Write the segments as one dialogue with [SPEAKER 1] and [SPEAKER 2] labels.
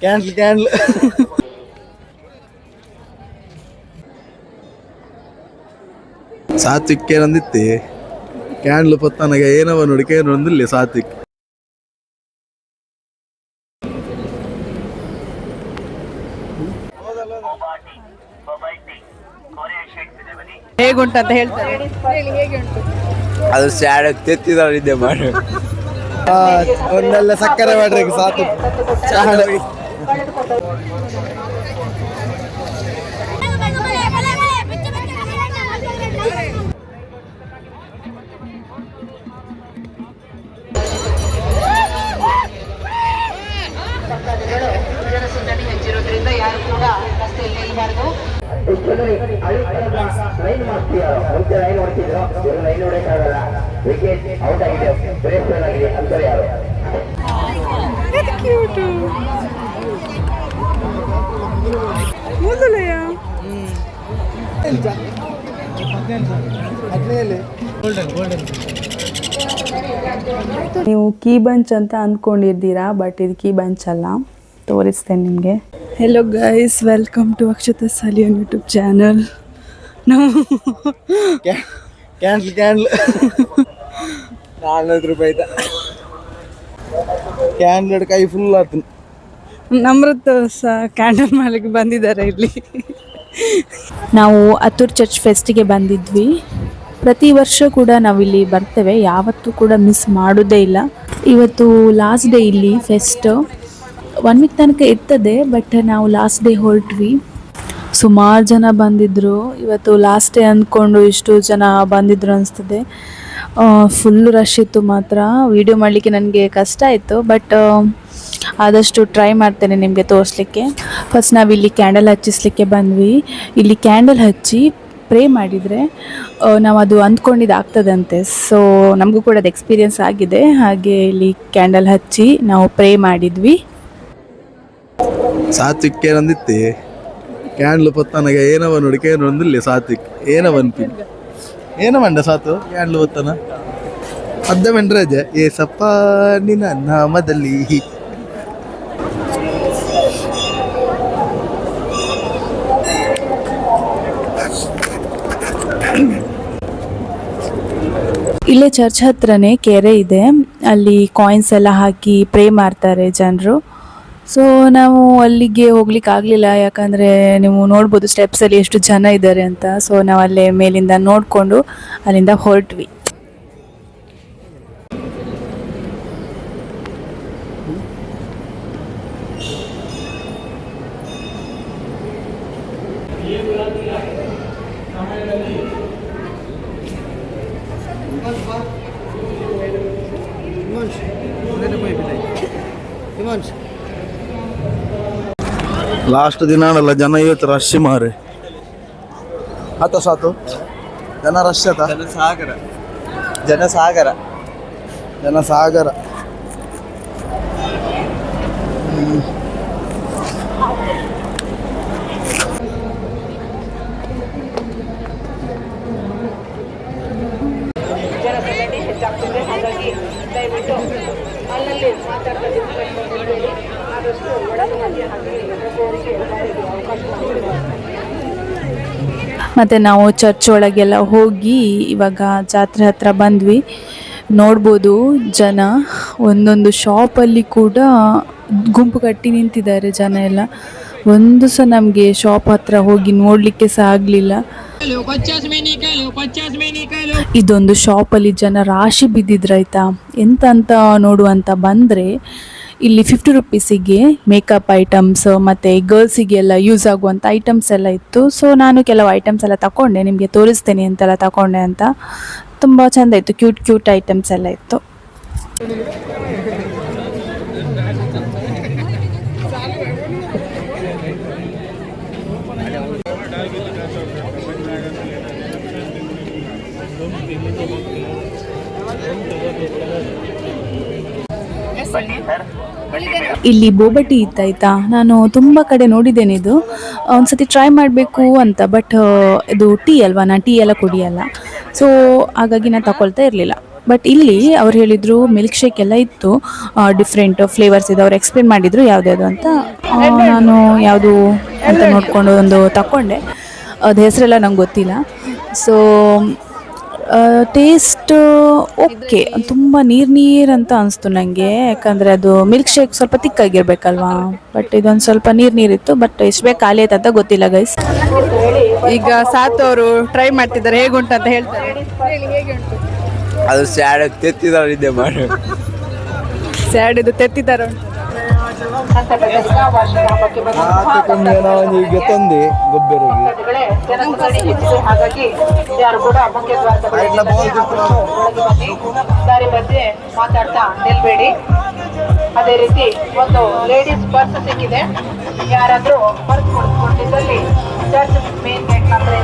[SPEAKER 1] Candle Satwik ಏನಂದಿತ್ತೆ candle ಪೊತ್ತನಗ ಏನವ ನೋಡಿ ಕೇನೊಂದಿಲ್ಲ ಸಾತ್ವಿಕ್
[SPEAKER 2] ಹೇಗುಂಟು ಅಂತ ಹೇಳ್ತಾರೆ.
[SPEAKER 1] ಅದು ಸ್ಯಾಡ್ ತೆತ್ತಿದ್ದೆ ಮಾಡಿ ಒಂದೆಲ್ಲ ಸಕ್ಕರೆ ಮಾಡ್ರಿ ಸಾಕು
[SPEAKER 3] ಜನಸಂದಣಿ ಹೆಚ್ಚಿರೋದ್ರಿಂದ ಯಾರು ಕೂಡ ರಸ್ತೆಯಲ್ಲಿ ನಿಲ್ಲಬಾರದು. ಲೈನ್ ಮಾಡ್ತೀಯ ಮುಂಚೆ ಲೈನ್ ಹೊಡ್ತಿದ್ರು, ಇವರು ಲೈನ್ ಹೊಡೆಯಕ್ಕಾಗಲ್ಲ, ವಿಕೆಟ್ ಔಟ್ ಆಗಿದೆ, ಬ್ರೇಕ್ ಫೇಲ್ ಆಗಿದೆ ಅಂತಾರೆ ಯಾರು.
[SPEAKER 2] ನೀವು ಕೀ ಬಂಚ್ ಅಂತ ಅಂದ್ಕೊಂಡಿದ್ದೀರಾ, ಬಟ್ ಇದು ಕೀ ಬಂಚ್ ಅಲ್ಲ. ತೋರಿಸ್ತೇನೆ ನಿಮಗೆ. Hello guys, welcome to Akshata Salian YouTube channel. ನಾವು
[SPEAKER 1] ಕ್ಯಾಂಡ್ಲ್ 400 ರೂಪಾಯಿ ಕ್ಯಾಂಡ್ಲ್ ಕೈ ಫುಲ್ ಆಯ್ತು.
[SPEAKER 2] ನಮ್ರತ್ ಸಹ ಕ್ಯಾಂಡಲ್ ಮಾಲಿಗೆ ಬಂದಿದ್ದಾರೆ ಇಲ್ಲಿ. ನಾವು ಅತುರ್ ಚರ್ಚ್ ಫೆಸ್ಟಿಗೆ ಬಂದಿದ್ವಿ. ಪ್ರತಿ ವರ್ಷ ಕೂಡ ನಾವಿಲ್ಲಿ ಬರ್ತೇವೆ, ಯಾವತ್ತೂ ಕೂಡ ಮಿಸ್ ಮಾಡೋದೇ ಇಲ್ಲ. ಇವತ್ತು ಲಾಸ್ಟ್ ಡೇ ಇಲ್ಲಿ ಫೆಸ್ಟ್. 1 ವೀಕ್ ತನಕ ಇರ್ತದೆ, ಬಟ್ ನಾವು ಲಾಸ್ಟ್ ಡೇ ಹೊರಟ್ವಿ. ಸುಮಾರು ಜನ ಬಂದಿದ್ದರು. ಇವತ್ತು ಲಾಸ್ಟ್ ಡೇ ಅಂದ್ಕೊಂಡು ಇಷ್ಟು ಜನ ಬಂದಿದ್ರು ಅನಿಸ್ತದೆ. ಫುಲ್ಲು ರಶ್ ಇತ್ತು. ಮಾತ್ರ ವಿಡಿಯೋ ಮಾಡಲಿಕ್ಕೆ ನನಗೆ ಕಷ್ಟ ಆಯಿತು, ಬಟ್ ಆದಷ್ಟು ಟ್ರೈ ಮಾಡ್ತೇನೆ ನಿಮಗೆ ತೋರಿಸ್ಲಿಕ್ಕೆ. ಫಸ್ಟ್ ನಾವಿಲ್ಲಿ ಕ್ಯಾಂಡಲ್ ಹಚ್ಚಿಸ್ಲಿಕ್ಕೆ ಬಂದ್ವಿ. ಇಲ್ಲಿ ಕ್ಯಾಂಡಲ್ ಹಚ್ಚಿ ಪ್ರೇ ಮಾಡಿದರೆ ನಾವು ಅದು ಅಂದ್ಕೊಂಡಿದ್ದು ಆಗ್ತದಂತೆ. ಸೊ ನಮಗೂ ಕೂಡ ಅದು ಎಕ್ಸ್ಪೀರಿಯನ್ಸ್ ಆಗಿದೆ. ಹಾಗೆ ಇಲ್ಲಿ ಕ್ಯಾಂಡಲ್ ಹಚ್ಚಿ ನಾವು ಪ್ರೇ ಮಾಡಿದ್ವಿ.
[SPEAKER 1] ಸಾತ್ವಿಕ್ ಏನಂದಿತ್ತೆ ಕ್ಯಾಂಡ್ಲ್ ಪೊತ್ತನಗ ಏನವ ನೋಡಿ ಕೇನೊಂದಿಲ್ಲ ಸಾತ್ವಿಕ್ ಏನವನ್ಪಿ ಏನವಂಡ ಸಾತು ಕ್ಯಾಂಡ್ಲ್ ಪೊತ್ತನ ಅದ್ದ ಮೆಂಡ್ರಜ ಏಸಪ್ಪ ನಿನ್ನ ನಾಮದಲ್ಲಿ.
[SPEAKER 2] ಇಲ್ಲೇ ಚರ್ಚ್ ಹತ್ರನೇ ಕೆರೆ ಇದೆ, ಅಲ್ಲಿ ಕಾಯಿನ್ಸ್ ಎಲ್ಲ ಹಾಕಿ ಪ್ರೇ ಮಾಡ್ತಾರೆ ಜನರು. ಸೊ ನಾವು ಅಲ್ಲಿಗೆ ಹೋಗ್ಲಿಕ್ಕೆ ಆಗಲಿಲ್ಲ, ಯಾಕಂದರೆ ನೀವು ನೋಡ್ಬೋದು ಸ್ಟೆಪ್ಸಲ್ಲಿ ಎಷ್ಟು ಜನ ಇದ್ದಾರೆ ಅಂತ. ಸೊ ನಾವು ಅಲ್ಲೇ ಮೇಲಿಂದ ನೋಡಿಕೊಂಡು ಅಲ್ಲಿಂದ ಹೊರಟ್ವಿ.
[SPEAKER 1] ಲಾಸ್ಟ್ ದಿನ ಅಲ್ಲ ಜನ ಇವತ್ತು ರಶ್ ಮಾರೆ ಆತ ಸಾತು ಜನ ರಶ್ ಆತ ಜನಸಾಗರ
[SPEAKER 3] ಜನಸಂದಣಿ ಹೆಚ್ಚಾಗ್ತದೆ. ಹಾಗಾಗಿ ದಯವಿಟ್ಟು ಅಲ್ಲಲ್ಲಿ ಮಾತಾಡ್ತಾ ಆದಷ್ಟು ಒಳಗೆ ಅವಕಾಶ
[SPEAKER 2] ಮತ್ತು ನಾವು ಚರ್ಚ್ ಒಳಗೆಲ್ಲ ಹೋಗಿ ಇವಾಗ ಜಾತ್ರೆ ಹತ್ರ ಬಂದ್ವಿ. ನೋಡ್ಬೋದು ಜನ ಒಂದೊಂದು ಶಾಪಲ್ಲಿ ಕೂಡ ಗುಂಪು ಕಟ್ಟಿ ನಿಂತಿದ್ದಾರೆ ಜನ ಎಲ್ಲ. ಒಂದು ಸಹ ನಮಗೆ ಶಾಪ್ ಹತ್ರ ಹೋಗಿ ನೋಡಲಿಕ್ಕೆ ಸಹ ಆಗಲಿಲ್ಲ. ಇದೊಂದು ಶಾಪಲ್ಲಿ ಜನ ರಾಶಿ ಬಿದ್ದಿದ್ರಾಯ್ತಾ. ಎಂತ ಅಂತ ನೋಡುವಂತ ಬಂದರೆ ಇಲ್ಲಿ 50 ರೂಪೀಸಿಗೆ ಮೇಕಪ್ ಐಟಮ್ಸ್ ಮತ್ತು ಗರ್ಲ್ಸಿಗೆಲ್ಲ ಯೂಸ್ ಆಗುವಂಥ ಐಟಮ್ಸ್ ಎಲ್ಲ ಇತ್ತು. ಸೊ ನಾನು ಕೆಲವು ಐಟಮ್ಸ್ ಎಲ್ಲ ತಗೊಂಡೆ, ನಿಮಗೆ ತೋರಿಸ್ತೇನೆ ಎಂತೆಲ್ಲ ತಗೊಂಡೆ ಅಂತ. ತುಂಬ ಚೆಂದ ಇತ್ತು, ಕ್ಯೂಟ್ ಐಟಮ್ಸ್ ಎಲ್ಲ ಇತ್ತು. ಇಲ್ಲಿ ಬೋಬಟಿ ಇತ್ತಾಯ್ತಾ, ನಾನು ತುಂಬ ಕಡೆ ನೋಡಿದ್ದೇನೆ ಇದು, ಒಂದ್ಸತಿ ಟ್ರೈ ಮಾಡಬೇಕು ಅಂತ. ಬಟ್ ಇದು ಟೀ ಅಲ್ವಾ, ನಾನು ಟೀ ಎಲ್ಲ ಕುಡಿಯಲ್ಲ. ಸೊ ಹಾಗಾಗಿ ನಾನು ತಗೊಳ್ತಾ ಇರಲಿಲ್ಲ. ಬಟ್ ಇಲ್ಲಿ ಅವ್ರು ಹೇಳಿದರು ಮಿಲ್ಕ್ ಶೇಕ್ ಎಲ್ಲ ಇತ್ತು, ಡಿಫ್ರೆಂಟ್ ಫ್ಲೇವರ್ಸ್ ಇದೆ. ಅವ್ರು ಎಕ್ಸ್ಪ್ಲೇನ್ ಮಾಡಿದರು ಯಾವುದ್ಯಾವುದು ಅಂತ. ನಾನು ಯಾವುದು ಅಂತ ನೋಡಿಕೊಂಡು ಒಂದು ತಗೊಂಡೆ. ಅದು ಹೆಸರೆಲ್ಲ ನಂಗೆ ಗೊತ್ತಿಲ್ಲ. ಸೊ ಟೇಸ್ಟ್ ಓಕೆ, ತುಂಬ ನೀರು ಅಂತ ಅನಿಸ್ತು ನನಗೆ. ಯಾಕಂದರೆ ಅದು ಮಿಲ್ಕ್ ಶೇಕ್ ಸ್ವಲ್ಪ ತಿಕ್ಕಾಗಿರ್ಬೇಕಲ್ವಾ, ಬಟ್ ಇದೊಂದು ಸ್ವಲ್ಪ ನೀರಿತ್ತು. ಬಟ್ ಎಷ್ಟು ಬೇಕು ಖಾಲಿ ಆಯ್ತು ಅಂತ ಗೊತ್ತಿಲ್ಲ ಗೈಸ್. ಈಗ ಸಾತ್ ಅವರು ಟ್ರೈ ಮಾಡ್ತಿದ್ದಾರೆ, ಹೇಗುಂಟು ಅಂತ ಹೇಳ್ತಾರೆ.
[SPEAKER 4] ಅದು ಸ್ಯಾಡ್ ತೆತ್ತಿದ್ದಾರೆ ಮಾಡಿ
[SPEAKER 2] ಸ್ಯಾಡ್ ಇದು ತೆತ್ತಿದ್ದಾರೆ.
[SPEAKER 1] ಈಗ ತಂದೆ ಗೊಬ್ಬರಿಗೆ
[SPEAKER 5] ಹಾಗಾಗಿ ಯಾರು ಕೂಡ ಮುಖ್ಯ ದಾರಿ ಮಧ್ಯೆ ಮಾತಾಡ್ತಾ ನಿಲ್ಬೇಡಿ. ಅದೇ ರೀತಿ ಒಂದು ಲೇಡೀಸ್ ಪರ್ಸ್ ಸಿಕ್ಕಿದೆ. ಯಾರಾದ್ರೂ ಪರ್ಸ್ ಕೊಡಿಸ್ಕೊಂಡಿದ್ದಲ್ಲಿ ಚರ್ಚ್ ಮೇನ್ ಗೇಟ್ ಅಂದ್ರೆ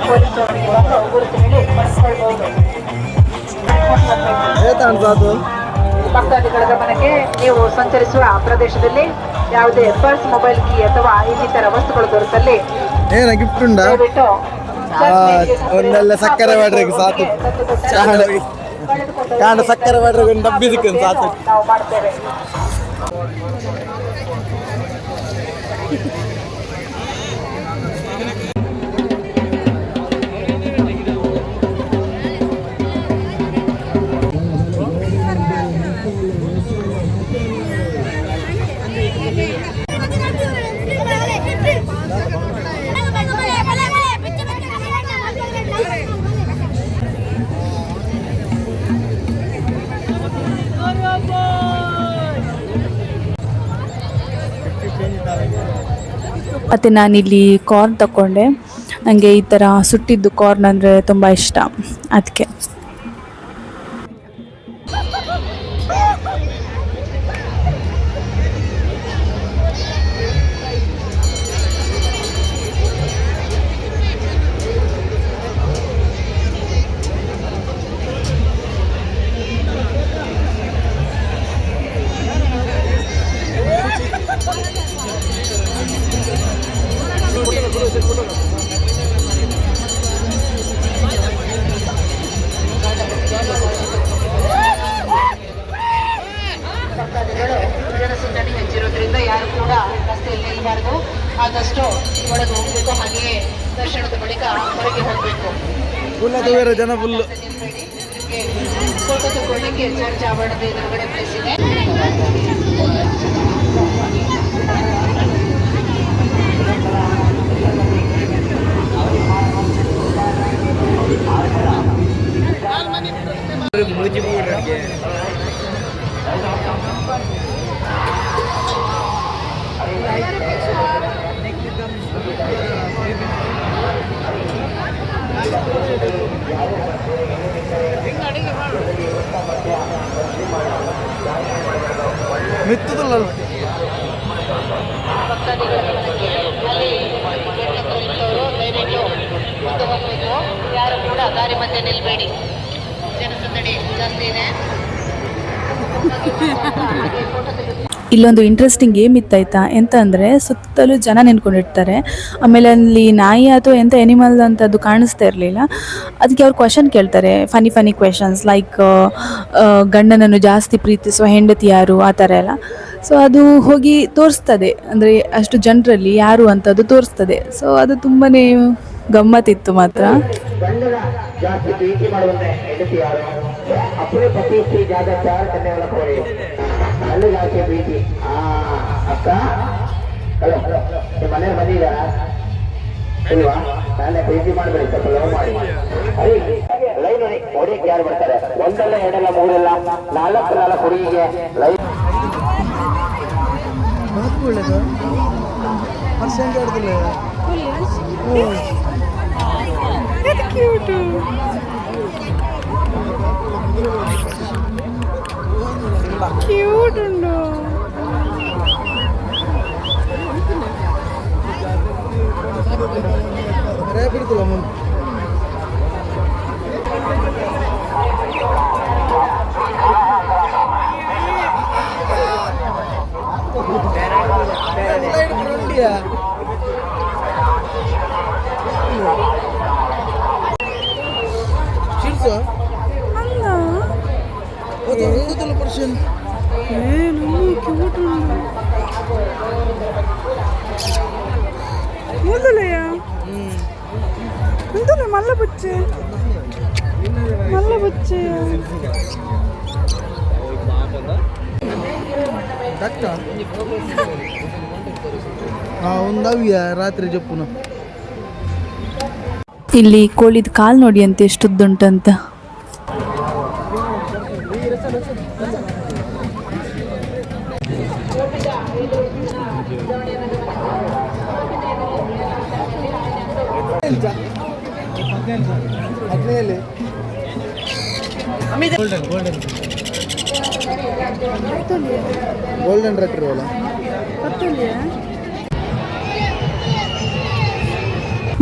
[SPEAKER 5] ಪೊಲೀಸ್ ಅವರಿಗೆ ಬಂದು ಗುರುತು ಹೇಳಿ ಪಡಿಸ್ಕೊಳ್ಬಹುದು. ಭಕ್ತಾದಿಗಳ ಗಮನಕ್ಕೆ, ನೀವು ಸಂಚರಿಸುವ ಪ್ರದೇಶದಲ್ಲಿ ಯಾವುದೇ ಪರ್ಸ್, ಮೊಬೈಲ್ ಕೀ ಅಥವಾ ಇನ್ನಿತರ ವಸ್ತುಗಳು ದೊರೆತಲ್ಲಿ
[SPEAKER 1] ಗಿಫ್ಟ್ ಉಂಟಾ?
[SPEAKER 5] ದಯವಿಟ್ಟು
[SPEAKER 1] ಒಂದೆಲ್ಲ ಸಕ್ಕರೆ ವಾಡ್ರಿಗೆ ಸಾಕು, ಕಾಂಡ ಸಕ್ಕರೆ ವಾಡ್ರಿಗೆ ಒಂದು ಡಬ್ಬಿ ಸಿಕ್ಕಂತ ಸಾಕು.
[SPEAKER 5] ನಾವು ಮಾಡ್ತೇವೆ.
[SPEAKER 2] ಮತ್ತು ನಾನಿಲ್ಲಿ ಕಾರ್ನ್ ತಗೊಂಡೆ. ನನಗೆ ಈ ಥರ ಸುಟ್ಟಿದ್ದು ಕಾರ್ನ್ ಅಂದರೆ ತುಂಬ ಇಷ್ಟ, ಅದಕ್ಕೆ.
[SPEAKER 5] ಜನಸಂದಣಿ ಹೆಚ್ಚಿರೋದ್ರಿಂದ ಯಾರು ಕೂಡ ರಸ್ತೆಯಲ್ಲಿ ನಿಲ್ಲಬಾರದು. ಆದಷ್ಟು ಒಳಗೆ ಹೋಗ್ಬೇಕು, ಹಾಗೆಯೇ ದರ್ಶನದ ಬಳಿಕ ಹೊರಗೆ ಹೋಗ್ಬೇಕು.
[SPEAKER 1] ಜನ ಫುಲ್ಲು.
[SPEAKER 5] ಫೋಟೋ ತಗೊಳ್ಳಿಕ್ಕೆ ಚರ್ಚ್ ಆವರಣದ ಎದುರುಗಡೆ ಪ್ಲೇಸ್ ಇದೆ.
[SPEAKER 1] ಮಿತ್ತದಲ್ಲ
[SPEAKER 5] ಭಕ್ತಾದಿಗಳ ಗಮನಕ್ಕೆ, ಅಲ್ಲಿ ದಯವಿಟ್ಟು ಮುಂದೆ ಹೋಗಬೇಕು. ಯಾರು ಕೂಡ ದಾರಿ ಮಧ್ಯೆ ನಿಲ್ಬೇಡಿ, ಜನಸಂದಣಿ ಜಾಸ್ತಿ ಇದೆ.
[SPEAKER 2] ಇಲ್ಲೊಂದು ಇಂಟ್ರೆಸ್ಟಿಂಗ್ ಗೇಮ್ ಇತ್ತಾಯ್ತಾ, ಎಂತ ಅಂದರೆ ಸುತ್ತಲೂ ಜನ ನಿಂತ್ಕೊಂಡಿರ್ತಾರೆ. ಆಮೇಲೆ ಅಲ್ಲಿ ನಾಯಿ ಅಥವಾ ಎಂಥ ಎನಿಮಲ್ ಅಂತ ಅದು ಕಾಣಿಸ್ತಾ ಇರಲಿಲ್ಲ. ಅದಕ್ಕೆ ಅವ್ರು ಕ್ವೆಶನ್ ಕೇಳ್ತಾರೆ, ಫನಿ ಕ್ವೆಶನ್ಸ್ ಲೈಕ್ ಗಂಡನನ್ನು ಜಾಸ್ತಿ ಪ್ರೀತಿಸುವ ಹೆಂಡತಿ ಯಾರು, ಆ ಥರ ಎಲ್ಲ. ಸೊ ಅದು ಹೋಗಿ ತೋರಿಸ್ತದೆ, ಅಂದರೆ ಅಷ್ಟು ಜನರಲ್ಲಿ ಯಾರು ಅಂತ ಅದು ತೋರಿಸ್ತದೆ. ಸೊ ಅದು ತುಂಬಾ ಗಮ್ಮತ್ತಿತ್ತು ಮಾತ್ರ.
[SPEAKER 3] ಗಂಡನ ಜಾಸ್ತಿ ಪ್ರೀತಿ ಮಾಡುವಂತ ಹೆಂಡತಿ ಯಾರು? ಅಪ್ಪನೇ ಪತಿ ಶ್ರೀ ಜಾಗ ಚಾರ್ ಕನ್ಯೆಗಳ ಕೋರಿ ಅಲ್ಲಿ ಜಾಸ್ತಿ ಪ್ರೀತಿ. ಅಕ್ಕ ಹಲೋ, ನಿಮ್ಮ ಮನೇಲಿ ಬಂದಿದ್ದಾರ ಇಲ್ವಾ? ನಾನೇ ಪ್ರೀತಿ ಮಾಡಬೇಡಿ, ಸ್ವಲ್ಪ ಲವ್ ಮಾಡಿ. ಲೈನ್ ಹೊಡಿಯಕ್ಕೆ ಯಾರು ಬರ್ತಾರೆ? ಒಂದಲ್ಲ ಎರಡಲ್ಲ ಮೂರಲ್ಲ ನಾಲ್ಕು ಹುಡುಗಿಗೆ ಲೈನ್.
[SPEAKER 2] ಕ್ಯೂಟ್ ಉಂಟು.
[SPEAKER 1] ಬಿಡ್ತಿಲ್ಲ ಮುಂದೆ
[SPEAKER 2] మళ్ళీ బుచ్చే
[SPEAKER 1] ఉందవ్య ರಾತ್ರಿ చెప్పున
[SPEAKER 2] ಇಲ್ಲಿ ಕೋಳಿದ ಕಾಲು ನೋಡಿ ಅಂತ ಎಷ್ಟುದ್ದುಂಟಂತ.
[SPEAKER 1] ಗೋಲ್ಡನ್ ರೆಟ್ರೋವಲ್ಲ.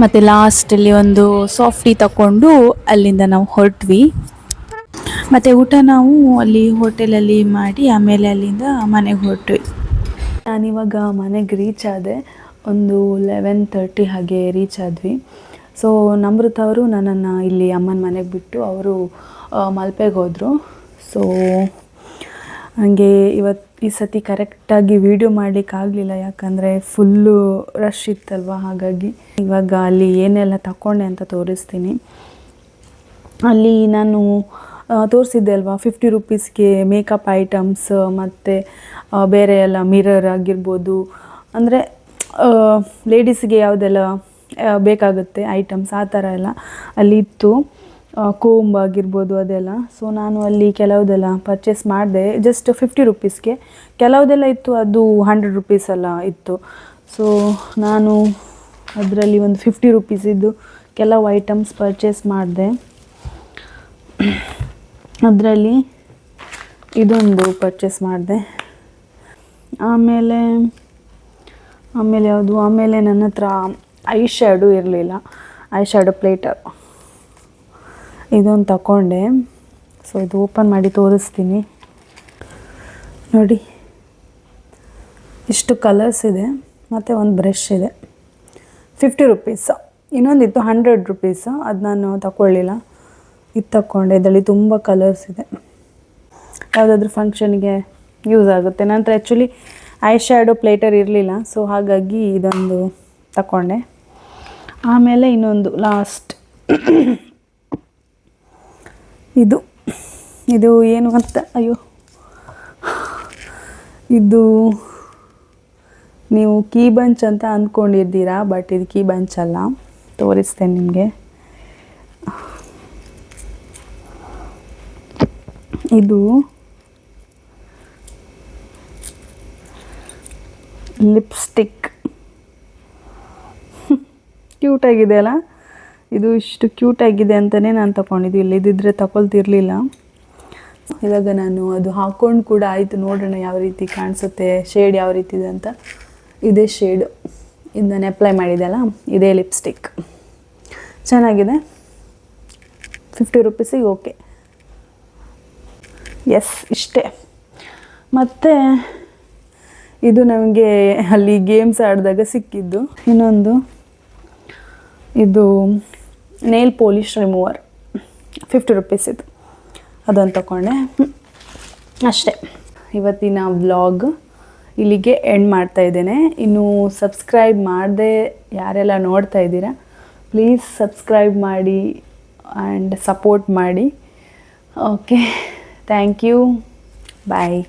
[SPEAKER 2] ಮತ್ತು ಲಾಸ್ಟಲ್ಲಿ ಒಂದು ಸಾಫ್ಟಿ ತಗೊಂಡು ಅಲ್ಲಿಂದ ನಾವು ಹೊರಟ್ವಿ. ಮತ್ತು ಊಟ ನಾವು ಅಲ್ಲಿ ಹೋಟೆಲಲ್ಲಿ ಮಾಡಿ ಆಮೇಲೆ ಅಲ್ಲಿಂದ ಮನೆಗೆ ಹೊರಟ್ವಿ. ನಾನಿವಾಗ ಮನೆಗೆ ರೀಚ್ ಆದೆ, ಒಂದು 11:30 ಹಾಗೆ ರೀಚ್ ಆದ್ವಿ. ಸೊ ನಮ್ರತ ಅವರು ನನ್ನನ್ನು ಇಲ್ಲಿ ಅಮ್ಮನ ಮನೆಗೆ ಬಿಟ್ಟು ಅವರು ಮಲ್ಪೆಗೆ ಹೋದರು. ಸೊ ಹಾಗೆ ಈ ಸತಿ ಕರೆಕ್ಟಾಗಿ ವೀಡಿಯೋ ಮಾಡಲಿಕ್ಕಾಗಲಿಲ್ಲ, ಯಾಕಂದರೆ ಫುಲ್ಲು ರಶ್ ಇತ್ತಲ್ವ. ಹಾಗಾಗಿ ಇವಾಗ ಅಲ್ಲಿ ಏನೆಲ್ಲ ತಗೊಂಡೆ ಅಂತ ತೋರಿಸ್ತೀನಿ. ಅಲ್ಲಿ ನಾನು ತೋರಿಸಿದ್ದೆ ಅಲ್ವಾ 50 ರೂಪೀಸ್ಗೆ ಮೇಕಪ್ ಐಟಮ್ಸ್ ಮತ್ತು ಬೇರೆ ಎಲ್ಲ ಮಿರರ್ ಆಗಿರ್ಬೋದು, ಅಂದರೆ ಲೇಡೀಸ್ಗೆ ಯಾವುದೆಲ್ಲ ಬೇಕಾಗುತ್ತೆ ಐಟಮ್ಸ್ ಆ ಥರ ಎಲ್ಲ ಅಲ್ಲಿ ಇತ್ತು. ಕೋಂಬ್ ಆಗಿರ್ಬೋದು ಅದೆಲ್ಲ. ಸೊ ನಾನು ಅಲ್ಲಿ ಕೆಲವುದೆಲ್ಲ ಪರ್ಚೇಸ್ ಮಾಡಿದೆ, ಜಸ್ಟ್ 50 ರೂಪೀಸ್ಗೆ. ಕೆಲವುದೆಲ್ಲ ಇತ್ತು ಅದು 100 ರೂಪೀಸ್ ಎಲ್ಲ ಇತ್ತು. ಸೊ ನಾನು ಅದರಲ್ಲಿ ಒಂದು 50 ರೂಪೀಸಿದ್ದು ಕೆಲವು ಐಟಮ್ಸ್ ಪರ್ಚೇಸ್ ಮಾಡಿದೆ. ಅದರಲ್ಲಿ ಇದೊಂದು ಪರ್ಚೇಸ್ ಮಾಡಿದೆ. ಆಮೇಲೆ ಯಾವುದು, ಆಮೇಲೆ ನನ್ನ ಹತ್ರ ಐ ಶ್ಯಾಡೋ ಇರಲಿಲ್ಲ, ಐ ಶ್ಯಾಡೋ ಪ್ಲೇಟರ್ ಇದೊಂದು ತಗೊಂಡೆ. ಸೊ ಇದು ಓಪನ್ ಮಾಡಿ ತೋರಿಸ್ತೀನಿ ನೋಡಿ. ಇಷ್ಟು ಕಲರ್ಸ್ ಇದೆ ಮತ್ತು ಒಂದು ಬ್ರಷ್ ಇದೆ. 50 ರೂಪೀಸ್. ಇನ್ನೊಂದಿತ್ತು 100 ರೂಪೀಸ್, ಅದು ನಾನು ತಗೊಳ್ಳಿಲ್ಲ, ಇದು ತಗೊಂಡೆ. ಇದರಲ್ಲಿ ತುಂಬ ಕಲರ್ಸ್ ಇದೆ, ಯಾವುದಾದ್ರೂ ಫಂಕ್ಷನ್ಗೆ ಯೂಸ್ ಆಗುತ್ತೆ. ನಂತರ ಆ್ಯಕ್ಚುಲಿ ಐ ಶ್ಯಾಡೋ ಪ್ಲೇಟರ್ ಇರಲಿಲ್ಲ, ಸೊ ಹಾಗಾಗಿ ಇದೊಂದು ತಗೊಂಡೆ. ಆಮೇಲೆ ಇನ್ನೊಂದು ಲಾಸ್ಟ್ ಇದು ಏನು ಅಂತ, ಅಯ್ಯೋ, ಇದು ನೀವು ಕೀ ಬಂಚ್ ಅಂತ ಅಂದ್ಕೊಂಡಿದ್ದೀರಾ, ಬಟ್ ಇದು ಕೀ ಬಂಚ್ ಅಲ್ಲ. ತೋರಿಸ್ತೇನೆ ನಿಮಗೆ. ಇದು ಲಿಪ್ಸ್ಟಿಕ್. ಕ್ಯೂಟಾಗಿದೆ ಅಲ್ಲ, ಇದು ಇಷ್ಟು ಕ್ಯೂಟಾಗಿದೆ ಅಂತಲೇ ನಾನು ತಗೊಂಡಿದ್ದು. ಇಲ್ಲದಿದ್ದರೆ ತಗೊಳ್ತಿರ್ಲಿಲ್ಲ. ಇವಾಗ ನಾನು ಅದು ಹಾಕ್ಕೊಂಡು ಕೂಡ ಆಯಿತು, ನೋಡೋಣ ಯಾವ ರೀತಿ ಕಾಣಿಸುತ್ತೆ, ಶೇಡ್ ಯಾವ ರೀತಿ ಇದೆ ಅಂತ. ಇದೇ ಶೇಡು, ಇದು ನಾನು ಅಪ್ಲೈ ಮಾಡಿದ್ದೆಲ್ಲ, ಇದೇ ಲಿಪ್ಸ್ಟಿಕ್. ಚೆನ್ನಾಗಿದೆ, 50 ರೂಪೀಸಿಗೆ ಓಕೆ. ಎಸ್, ಇಷ್ಟೇ. ಮತ್ತು ಇದು ನಮಗೆ ಅಲ್ಲಿ ಗೇಮ್ಸ್ ಆಡಿದಾಗ ಸಿಕ್ಕಿದ್ದು. ಇನ್ನೊಂದು ಇದು ನೇಲ್ ಪಾಲಿಶ್ ರಿಮೂವರ್, 50 ರೂಪೀಸ್ ಇದು, ಅದೊಂದು ತಗೊಂಡೆ. ಅಷ್ಟೇ, ಇವತ್ತಿನ ವ್ಲಾಗ್ ಇಲ್ಲಿಗೆ ಎಂಡ್ ಮಾಡ್ತಾ ಇದ್ದೇನೆ. ಇನ್ನು ಸಬ್ಸ್ಕ್ರೈಬ್ ಮಾಡದೆ ಯಾರೆಲ್ಲ ನೋಡ್ತಾ ಇದ್ದೀರಾ, ಪ್ಲೀಸ್ ಸಬ್ಸ್ಕ್ರೈಬ್ ಮಾಡಿ ಆ್ಯಂಡ್ ಸಪೋರ್ಟ್ ಮಾಡಿ. Okay, thank you, bye.